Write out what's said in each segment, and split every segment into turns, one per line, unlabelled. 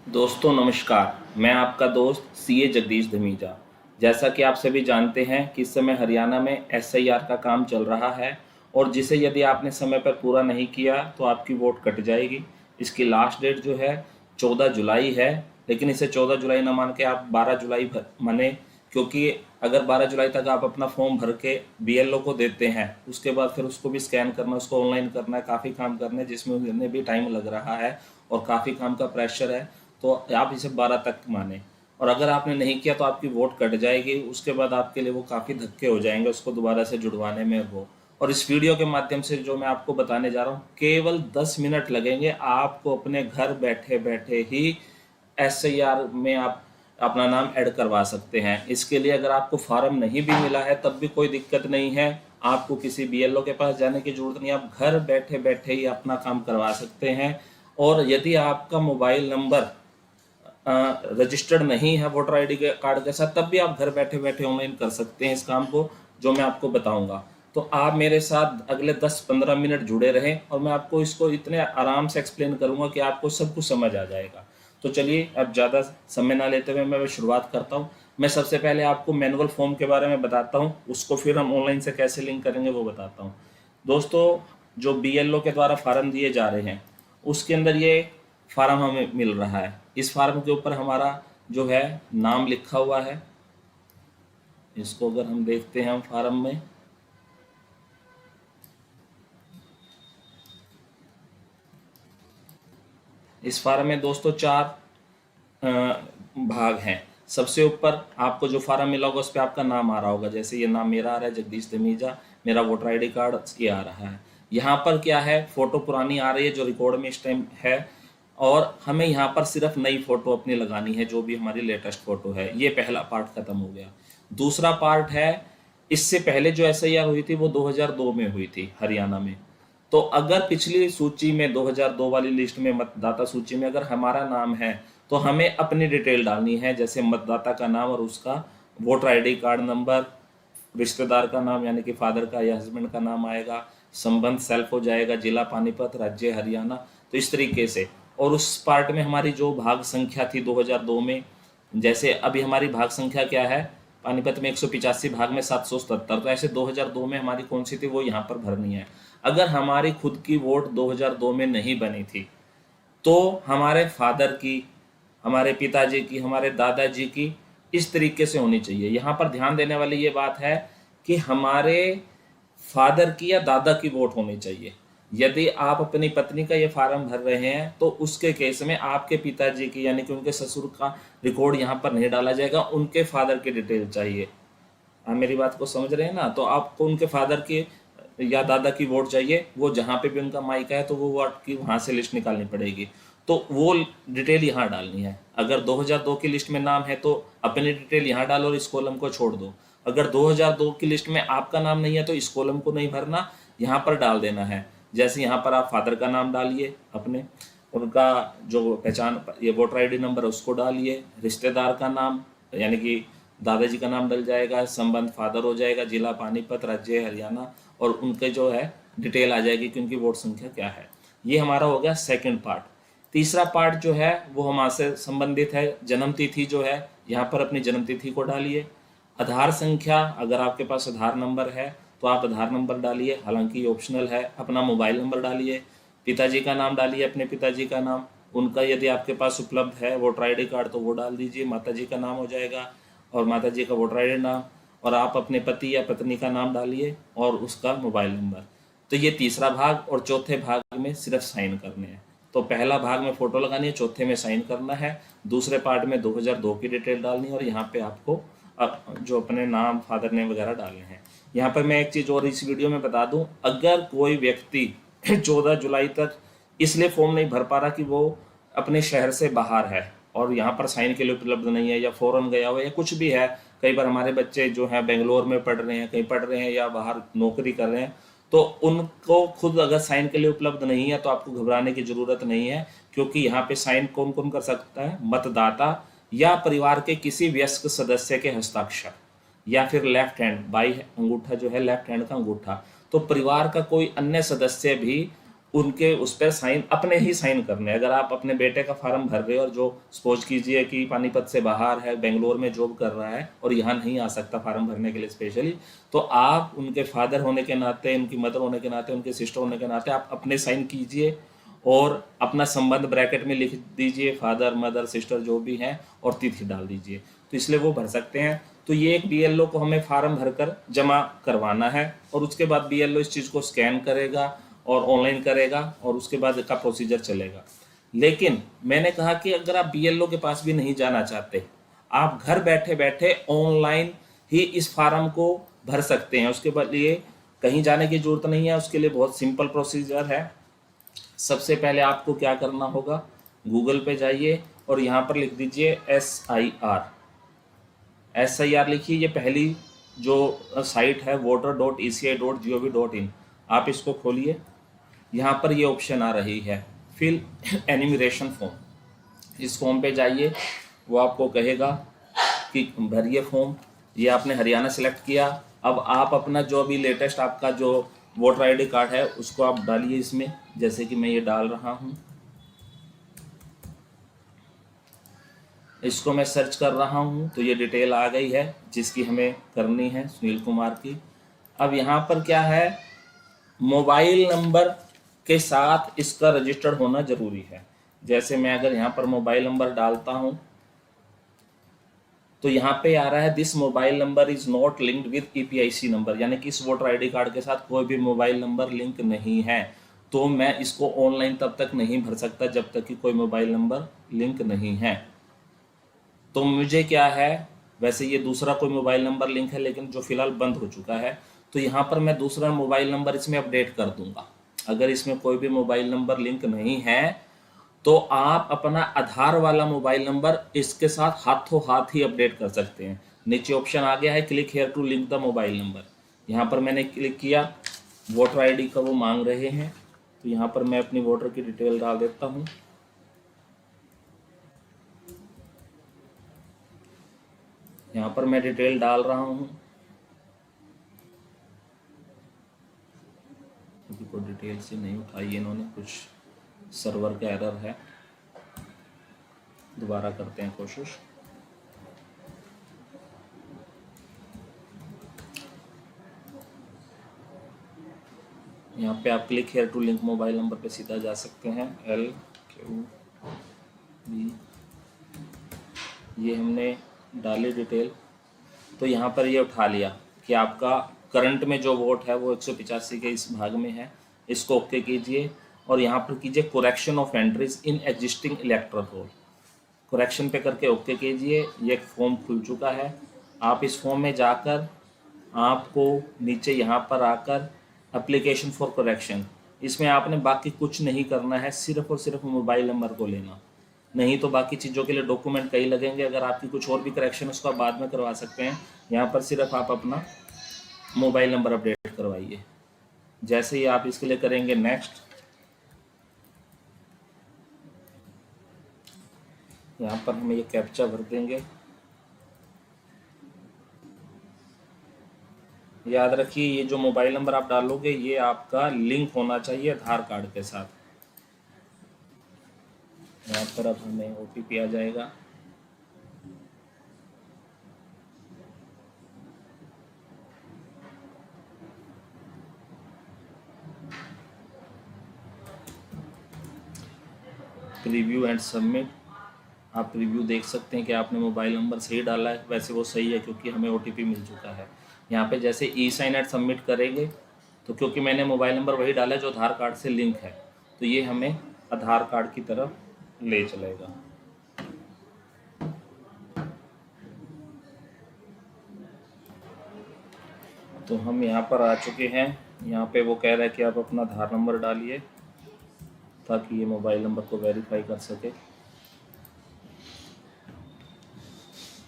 दोस्तों नमस्कार। मैं आपका दोस्त सीए जगदीश धमीजा। जैसा कि आप सभी जानते हैं कि इस समय हरियाणा में एसआईआर का काम चल रहा है और जिसे यदि आपने समय पर पूरा नहीं किया तो आपकी वोट कट जाएगी। इसकी लास्ट डेट जो है 14 जुलाई है, लेकिन इसे 14 जुलाई ना मान के आप 12 जुलाई माने, क्योंकि अगर 12 जुलाई तक आप अपना फॉर्म भर के बीएलओ को देते हैं, उसके बाद फिर उसको भी स्कैन करना, उसको ऑनलाइन करना है, काफ़ी काम करने जिसमें उन्हें भी टाइम लग रहा है और काफ़ी काम का प्रेशर है। तो आप इसे 12 तक माने, और अगर आपने नहीं किया तो आपकी वोट कट जाएगी। उसके बाद आपके लिए वो काफ़ी धक्के हो जाएंगे उसको दोबारा से जुड़वाने में वो। और इस वीडियो के माध्यम से जो मैं आपको बताने जा रहा हूँ, केवल 10 मिनट लगेंगे आपको अपने घर बैठे बैठे ही एसआईआर में आप अपना नाम ऐड करवा सकते हैं। इसके लिए अगर आपको फॉर्म नहीं भी मिला है तब भी कोई दिक्कत नहीं है, आपको किसी बीएलओ के पास जाने की जरूरत नहीं, आप घर बैठे बैठे ही अपना काम करवा सकते हैं। और यदि आपका मोबाइल नंबर रजिस्टर्ड नहीं है वोटर आईडी के कार्ड के साथ, तब भी आप घर बैठे बैठे ऑनलाइन कर सकते हैं इस काम को, जो मैं आपको बताऊंगा। तो आप मेरे साथ अगले 10-15 मिनट जुड़े रहें और मैं आपको इसको इतने आराम से एक्सप्लेन करूंगा कि आपको सब कुछ समझ आ जाएगा। तो चलिए अब ज़्यादा समय ना लेते हुए मैं शुरुआत करता हूँ। मैं सबसे पहले आपको मैनुअल फॉर्म के बारे में बताता हूँ, उसको फिर हम ऑनलाइन से कैसे लिंक करेंगे वो बताता हूँ। दोस्तों, जो बीएलओ के द्वारा फार्म दिए जा रहे हैं उसके अंदर ये फार्म हमें मिल रहा है। इस फार्म के ऊपर हमारा जो है नाम लिखा हुआ है। इसको अगर हम देखते हैं हम फार्म में, इस फार्म में दोस्तों 4 भाग हैं। सबसे ऊपर आपको जो फार्म मिला होगा उस पर आपका नाम आ रहा होगा, जैसे ये नाम मेरा आ रहा है जगदीश धमीजा, मेरा वोटर आईडी कार्ड ये आ रहा है। यहाँ पर क्या है, फोटो पुरानी आ रही है जो रिकॉर्ड में इस टाइम है, और हमें यहाँ पर सिर्फ नई फोटो अपनी लगानी है जो भी हमारी लेटेस्ट फोटो है। ये पहला पार्ट खत्म हो गया। दूसरा पार्ट है, इससे पहले जो एसआईआर हुई थी वो 2002 में हुई थी हरियाणा में। तो अगर पिछली सूची में 2002 वाली लिस्ट में मतदाता सूची में अगर हमारा नाम है तो हमें अपनी डिटेल डालनी है, जैसे मतदाता का नाम और उसका वोटर आईडी कार्ड नंबर, रिश्तेदार का नाम यानी कि फादर का या हस्बैंड का नाम आएगा, संबंध सेल्फ हो जाएगा, जिला पानीपत, राज्य हरियाणा। तो इस तरीके से। और उस पार्ट में हमारी जो भाग संख्या थी 2002 में, जैसे अभी हमारी भाग संख्या क्या है, पानीपत में 185, भाग में 777, तो ऐसे 2002 में हमारी कौन सी थी वो यहाँ पर भरनी है। अगर हमारी खुद की वोट 2002 में नहीं बनी थी तो हमारे फादर की, हमारे पिताजी की, हमारे दादाजी की इस तरीके से होनी चाहिए। यहाँ पर ध्यान देने वाली ये बात है कि हमारे फादर की या दादा की वोट होनी चाहिए। यदि आप अपनी पत्नी का ये फार्म भर रहे हैं तो उसके केस में आपके पिताजी की यानी कि उनके ससुर का रिकॉर्ड यहाँ पर नहीं डाला जाएगा, उनके फादर की डिटेल चाहिए। आप मेरी बात को समझ रहे हैं ना? तो आपको उनके फादर की या दादा की वोट चाहिए, वो जहाँ पे भी उनका माइका है तो वो वोट की वहाँ से लिस्ट निकालनी पड़ेगी। तो वो डिटेल यहाँ डालनी है। अगर 2002 की लिस्ट में नाम है तो अपनी डिटेल यहाँ डालो और इस कॉलम को छोड़ दो। अगर 2002 की लिस्ट में आपका नाम नहीं है तो इस कॉलम को नहीं भरना, यहाँ पर डाल देना है। जैसे यहाँ पर आप फादर का नाम डालिए अपने, उनका जो पहचान ये वोटर आईडी नंबर है उसको डालिए, रिश्तेदार का नाम यानी कि दादाजी का नाम डल जाएगा, संबंध फादर हो जाएगा, जिला पानीपत, राज्य हरियाणा, और उनके जो है डिटेल आ जाएगी कि उनकी वोट संख्या क्या है। ये हमारा हो गया सेकंड पार्ट। तीसरा पार्ट जो है वो हमारे संबंधित है, जन्म तिथि जो है यहाँ पर अपनी जन्म तिथि को डालिए। आधार संख्या, अगर आपके पास आधार नंबर है तो आप आधार नंबर डालिए, हालांकि ऑप्शनल है। अपना मोबाइल नंबर डालिए, पिताजी का नाम डालिए, अपने पिताजी का नाम, उनका यदि आपके पास उपलब्ध है वोटर आईडी कार्ड तो वो डाल दीजिए, माताजी का नाम हो जाएगा और माताजी का वोटर आईडी नाम, और आप अपने पति या पत्नी का नाम डालिए और उसका मोबाइल नंबर। तो ये तीसरा भाग, और चौथे भाग में सिर्फ साइन करने हैं। तो पहला भाग में फ़ोटो लगानी है, चौथे में साइन करना है, दूसरे पार्ट में 2002 की डिटेल डालनी है, और यहाँ पे आपको जो अपने नाम, फादर नेम वगैरह डालने हैं। यहाँ पर मैं एक चीज़ और इस वीडियो में बता दूँ, अगर कोई व्यक्ति 14 जुलाई तक इसलिए फॉर्म नहीं भर पा रहा कि वो अपने शहर से बाहर है और यहाँ पर साइन के लिए उपलब्ध नहीं है, या फॉरेन गया हुआ है, या कुछ भी है। कई बार हमारे बच्चे जो हैं बेंगलोर में पढ़ रहे हैं, कहीं पढ़ रहे हैं या बाहर नौकरी कर रहे हैं, तो उनको खुद अगर साइन के लिए उपलब्ध नहीं है तो आपको घबराने की ज़रूरत नहीं है, क्योंकि यहाँ पे साइन कौन कौन कर सकता है, मतदाता या परिवार के किसी वयस्क सदस्य के हस्ताक्षर, या फिर लेफ्ट हैंड बाई अंगूठा जो है लेफ्ट हैंड का अंगूठा। तो परिवार का कोई अन्य सदस्य भी उनके उस पर साइन अपने ही साइन करने। अगर आप अपने बेटे का फार्म भर रहे हो और जो सपोज कीजिए कि पानीपत से बाहर है, बेंगलोर में जॉब कर रहा है और यहाँ नहीं आ सकता फार्म भरने के लिए स्पेशली, तो आप उनके फादर होने के नाते, उनकी मदर होने के नाते, उनके सिस्टर होने के नाते आप अपने साइन कीजिए और अपना संबंध ब्रैकेट में लिख दीजिए, फादर मदर सिस्टर जो भी हैं, और तिथि डाल दीजिए, तो इसलिए वो भर सकते हैं। तो ये एक बीएलओ को हमें फार्म भरकर जमा करवाना है और उसके बाद बीएलओ इस चीज़ को स्कैन करेगा और ऑनलाइन करेगा और उसके बाद का प्रोसीजर चलेगा। लेकिन मैंने कहा कि अगर आप बीएलओ के पास भी नहीं जाना चाहते, आप घर बैठे बैठे ऑनलाइन ही इस फार्म को भर सकते हैं। उसके लिए कहीं जाने की ज़रूरत नहीं है, उसके लिए बहुत सिंपल प्रोसीजर है। सबसे पहले आपको क्या करना होगा, गूगल पे जाइए और यहाँ पर लिख दीजिए SIR लिखिए। ये पहली जो साइट है voter.eci.gov.in, आप इसको खोलिए। यहाँ पर ये ऑप्शन आ रही है फिल एन्यूमरेशन फॉर्म। इस फॉर्म पे जाइए, वो आपको कहेगा कि भरिए फॉर्म। ये आपने हरियाणा सेलेक्ट किया। अब आप अपना जो भी लेटेस्ट आपका जो वोटर आईडी कार्ड है उसको आप डालिए इसमें, जैसे कि मैं ये डाल रहा हूँ। इसको मैं सर्च कर रहा हूँ तो ये डिटेल आ गई है जिसकी हमें करनी है, सुनील कुमार की। अब यहाँ पर क्या है, मोबाइल नंबर के साथ इसका रजिस्टर्ड होना जरूरी है। जैसे मैं अगर यहाँ पर मोबाइल नंबर डालता हूँ तो यहाँ पे आ रहा है this mobile number is not linked with EPIC number, यानी कि इस वोटर आईडी कार्ड के साथ कोई भी मोबाइल नंबर लिंक नहीं है। तो मैं इसको ऑनलाइन तब तक नहीं भर सकता जब तक कि कोई मोबाइल नंबर लिंक नहीं है। तो मुझे क्या है, वैसे ये दूसरा कोई मोबाइल नंबर लिंक है लेकिन जो फिलहाल बंद हो चुका है, तो यहाँ पर मैं दूसरा मोबाइल नंबर इसमें अपडेट कर दूंगा। अगर इसमें कोई भी मोबाइल नंबर लिंक नहीं है तो आप अपना आधार वाला मोबाइल नंबर इसके साथ हाथों हाथ ही अपडेट कर सकते हैं। नीचे ऑप्शन आ गया है click here to link the mobile number, यहाँ पर मैंने क्लिक किया। वोटर आईडी का वो मांग रहे हैं तो यहाँ पर मैं अपनी वोटर की डिटेल डाल देता हूँ। यहाँ पर मैं डिटेल डाल रहा हूँ क्योंकि कोई डिटेल से नहीं उठाई इन्होंने, कुछ सर्वर का एरर है। दोबारा करते हैं कोशिश। यहाँ पे आप click here to link mobile number पे सीधा जा सकते हैं। LQB ये हमने डाली डिटेल, तो यहाँ पर ये उठा लिया कि आपका करंट में जो वोट है वो 185 के इस भाग में है। इसको ओके कीजिए और यहाँ पर कीजिए correction of entries in existing electoral roll, correction पे करके ओके कीजिए। ये एक फॉर्म खुल चुका है। आप इस फॉर्म में जाकर आपको नीचे यहाँ पर आकर एप्लीकेशन फॉर करेक्शन, इसमें आपने बाकी कुछ नहीं करना है, सिर्फ और सिर्फ मोबाइल नंबर को लेना। नहीं तो बाकी चीज़ों के लिए डॉक्यूमेंट कई लगेंगे। अगर आपकी कुछ और भी करेक्शन उसको आप बाद में करवा सकते हैं। यहाँ पर सिर्फ आप अपना मोबाइल नंबर अपडेट करवाइए। जैसे ही आप इसके लिए करेंगे नेक्स्ट, यहाँ पर हम ये कैप्चा भर देंगे। याद रखिए ये जो मोबाइल नंबर आप डालोगे ये आपका लिंक होना चाहिए आधार कार्ड के साथ। यहाँ पर अब हमें OTP आ जाएगा। प्रीव्यू एंड सबमिट, आप प्रीव्यू देख सकते हैं कि आपने मोबाइल नंबर सही डाला है। वैसे वो सही है क्योंकि हमें OTP मिल चुका है। यहाँ पे जैसे e-साइन एड सबमिट करेंगे तो क्योंकि मैंने मोबाइल नंबर वही डाला है जो आधार कार्ड से लिंक है, तो ये हमें आधार कार्ड की तरफ ले चलेगा। तो हम यहाँ पर आ चुके हैं। यहाँ पे वो कह रहा है कि आप अपना आधार नंबर डालिए ताकि ये मोबाइल नंबर को वेरीफाई कर सके।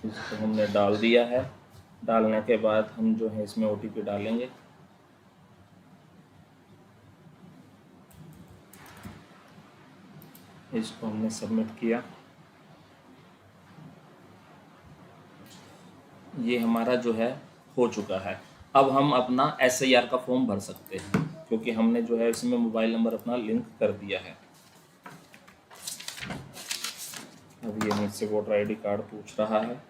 इसको हमने डाल दिया है। डालने के बाद हम जो है इसमें OTP डालेंगे। इसको हमने सबमिट किया। ये हमारा जो है हो चुका है। अब हम अपना SIR का फॉर्म भर सकते हैं। क्योंकि हमने जो है इसमें मोबाइल नंबर अपना लिंक कर दिया है। अब ये मुझसे वोटर आईडी कार्ड पूछ रहा है।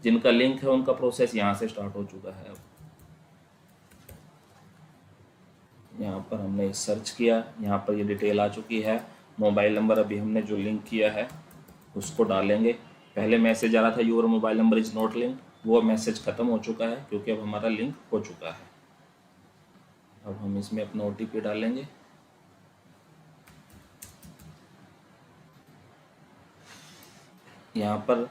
जिनका लिंक है उनका प्रोसेस यहाँ से स्टार्ट हो चुका है। अब यहाँ पर हमने सर्च किया, यहाँ पर ये डिटेल आ चुकी है। मोबाइल नंबर अभी हमने जो लिंक किया है उसको डालेंगे। पहले मैसेज आ रहा था your mobile number is not link, वो मैसेज ख़त्म हो चुका है क्योंकि अब हमारा लिंक हो चुका है। अब हम इसमें अपना OTP डालेंगे। यहाँ पर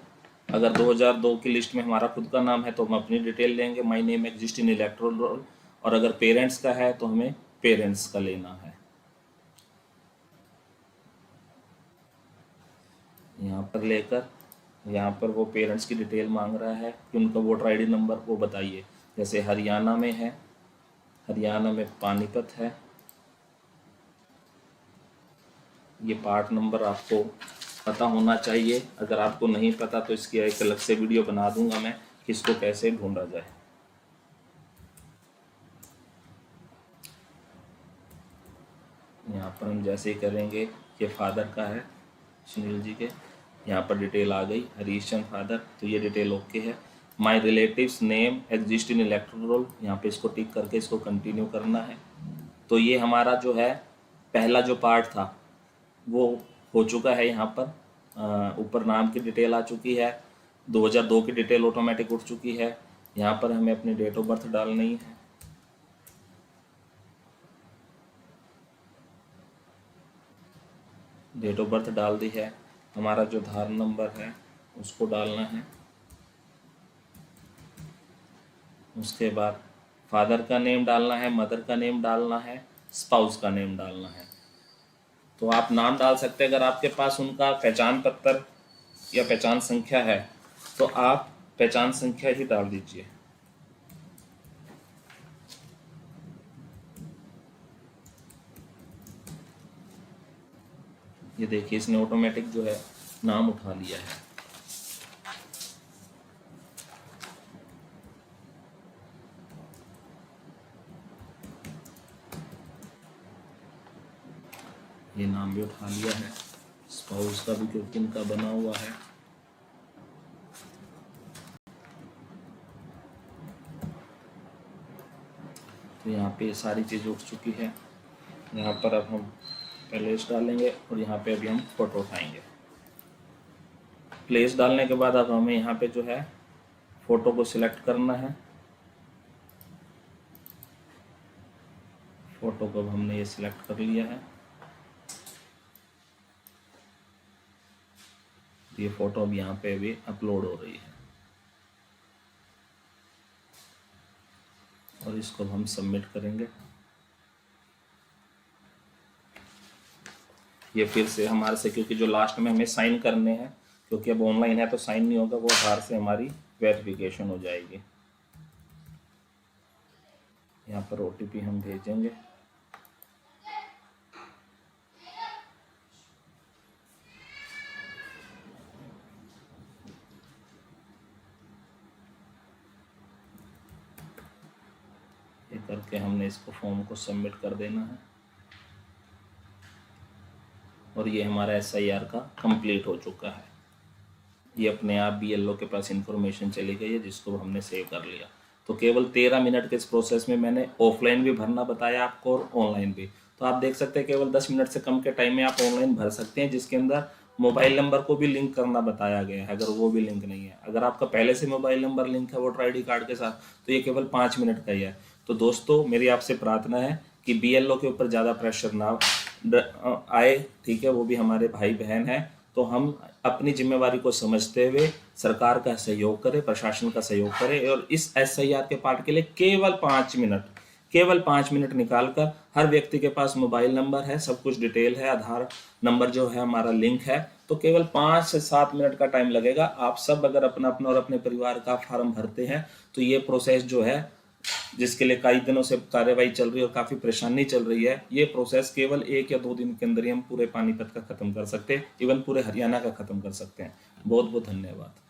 अगर 2002 की लिस्ट में हमारा खुद का नाम है तो हम अपनी डिटेल लेंगे, my name exist in electoral roll, और अगर पेरेंट्स का है तो हमें पेरेंट्स का लेना है। यहाँ पर लेकर यहाँ पर वो पेरेंट्स की डिटेल मांग रहा है कि उनका वोटर आईडी नंबर वो बताइए। जैसे हरियाणा में है, हरियाणा में पानीपत है। ये पार्ट नंबर आपको पता होना चाहिए। अगर आपको नहीं पता तो इसकी एक अलग से वीडियो बना दूंगा मैं कि इसको कैसे ढूंढा जाए। यहाँ पर हम जैसे ही करेंगे, ये फादर का है सुनील जी के, यहाँ पर डिटेल आ गई हरीश चंद फादर, तो ये डिटेल ओके है। My relatives name exist in electoral roll, यहाँ पे इसको टिक करके इसको कंटिन्यू करना है। तो ये हमारा जो है पहला जो पार्ट था वो हो चुका है। यहाँ पर ऊपर नाम की डिटेल आ चुकी है, 2002 की डिटेल ऑटोमेटिक उठ चुकी है। यहाँ पर हमें अपनी डेट ऑफ बर्थ डालनी है। डेट ऑफ बर्थ डाल दी है। हमारा जो आधार नंबर है उसको डालना है। उसके बाद फादर का नेम डालना है, मदर का नेम डालना है, स्पाउस का नेम डालना है। तो आप नाम डाल सकते हैं, अगर आपके पास उनका पहचान पत्र या पहचान संख्या है तो आप पहचान संख्या ही डाल दीजिए। ये देखिए इसने ऑटोमेटिक जो है नाम उठा लिया है। ये नाम भी उठा लिया है, स्पाउस का भी क्योंकि इनका बना हुआ है। तो यहाँ पे सारी चीज़ उठ चुकी है। यहाँ पर अब हम प्लेस डालेंगे और यहाँ पे अभी हम फ़ोटो उठाएंगे। प्लेस डालने के बाद अब हमें यहाँ पे जो है फ़ोटो को सिलेक्ट करना है। फ़ोटो को अब हमने ये सिलेक्ट कर लिया है। ये फ़ोटो अब यहाँ पे भी अपलोड हो रही है और इसको हम सबमिट करेंगे। ये फिर से हमारे से, क्योंकि जो लास्ट में हमें साइन करने हैं, क्योंकि अब ऑनलाइन है तो साइन नहीं होगा, वो बाहर से हमारी वेरिफिकेशन हो जाएगी। यहाँ पर OTP हम भेजेंगे। ये करके हमने इसको फॉर्म को सबमिट कर देना है और ये हमारा SIR का कंप्लीट हो चुका है। ये अपने आप BLO के पास इंफॉर्मेशन चली गई है जिसको हमने सेव कर लिया। तो केवल 13 मिनट के इस प्रोसेस में मैंने ऑफलाइन भी भरना बताया आपको और ऑनलाइन भी। तो आप देख सकते हैं केवल 10 मिनट से कम के टाइम में आप ऑनलाइन भर सकते हैं, जिसके अंदर मोबाइल नंबर को भी लिंक करना बताया गया है। अगर वो भी लिंक नहीं है, अगर आपका पहले से मोबाइल नंबर लिंक है वोटर ID कार्ड के साथ, तो ये केवल 5 मिनट का ही है। तो दोस्तों मेरी आपसे प्रार्थना है कि BLO के ऊपर ज़्यादा प्रेशर ना आए, ठीक है, वो भी हमारे भाई बहन हैं। तो हम अपनी जिम्मेवारी को समझते हुए सरकार का सहयोग करें, प्रशासन का सहयोग करें और इस SIR के पार्ट के लिए केवल 5 मिनट निकाल कर, हर व्यक्ति के पास मोबाइल नंबर है, सब कुछ डिटेल है, आधार नंबर जो है हमारा लिंक है, तो केवल 5 से 7 मिनट का टाइम लगेगा। आप सब अगर अपना अपना और अपने परिवार का फॉर्म भरते हैं तो ये प्रोसेस जो है, जिसके लिए कई दिनों से कार्यवाही चल रही है और काफ़ी परेशानी चल रही है, ये प्रोसेस केवल 1 या 2 दिन के अंदर ही हम पूरे पानीपत का ख़त्म कर सकते हैं, इवन पूरे हरियाणा का ख़त्म कर सकते हैं। बहुत बहुत धन्यवाद।